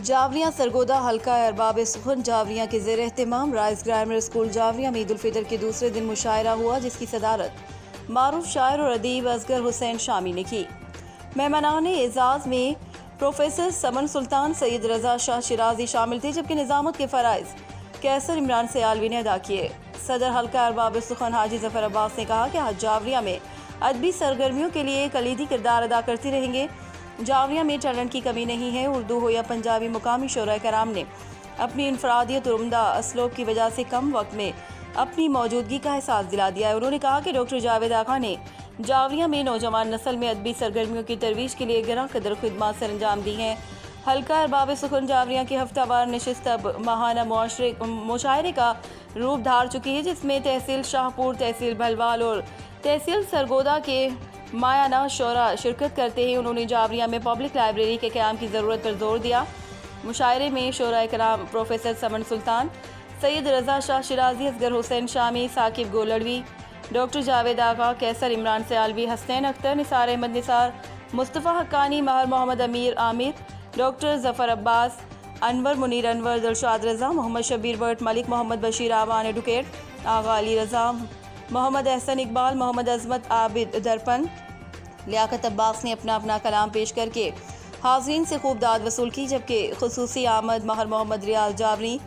जावरियाँ सरगोदा हल्का अरबाब सुखन जावरियाँ के ज़ेर एहतमाम राइस ग्रामर स्कूल जावरियाँ में ईद उल फितर के दूसरे दिन मुशायरा हुआ, जिसकी सदारत मारूफ शायर और अदीब असगर हुसैन शामी ने की। मेहमानान एजाज़ में प्रोफेसर समन सुल्तान, सैयद रजा शाह शिराजी शामिल थे, जबकि निज़ामत के फ़राइज़ कैसर इमरान सयालवी ने अदा किए। सदर हल्का अरबाब सुखन हाजी ज़फ़र अब्बास ने कहा कि आज जावरियाँ में अदबी सरगर्मियों के लिए कलीदी किरदार अदा करती रहेंगे। जावरियाँ में टैलेंट की कमी नहीं है। उर्दू हो या पंजाबी, मुकामी शोरा कराम ने अपनी इनफरादियत और उम्दा असलूब की वजह से कम वक्त में अपनी मौजूदगी का एहसास दिला दिया है। उन्होंने कहा कि डॉक्टर जावेद आका ने जावरियाँ में नौजवान नस्ल में अदबी सरगर्मियों की तरवीज के लिए गिरा कदर खिदमत सर अंजाम दी हैं। हल्का अरबाब सुखन जावरियाँ की हफ्तावार नशिस्त अब माहाना मुशायरे का रूप धार चुकी है, जिसमें तहसील शाहपुर, तहसील भलवाल और तहसील सरगोदा के मायाना शोरा शिरकत करते हैं। उन्होंने जावरियाँ में पब्लिक लाइब्रेरी के क़याम की ज़रूरत पर जोर दिया। मुशायरे में शोरा कराम प्रोफेसर समन सुल्तान, सैयद रजा शाह शिराजी, असगर हुसैन शामी, साकिब गोलड़वी, डॉक्टर जावेद आका, कैसर इमरान सयालवी, हसनैन अख्तर, निसार अहमद निसार, मुस्तफ़ा हक्कानी, महर मोहम्मद अमीर आमिर, डॉक्टर ज़फ़र अब्बास, अनवर मुनीर अनवर, दिलशाद रज़ा, मोहम्मद शबीर भट्ट, मलिक मोहम्मद बशीर आवान एडवोकेट, आगा अली रज़ा, मोहम्मद एहसन इकबाल, मोहम्मद अज़मत आबिद दरपन, लियाकत अब्बास ने अपना अपना कलाम पेश करके हाज़रीन से खूब दाद वसूल की, जबकि खुसूसी आमद महर मोहम्मद रियाज जावरी,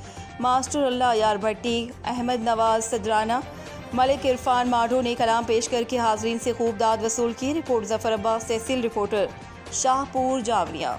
मास्टर अल्लाह यार भट्टी, अहमद नवाज सदराना, मलिक इरफान माढो ने कलाम पेश करके हाज़रीन से खूब दाद वसूल की। रिपोर्ट ज़फ़र अब्बास, तहसील रिपोर्टर, शाहपुर जावरियाँ।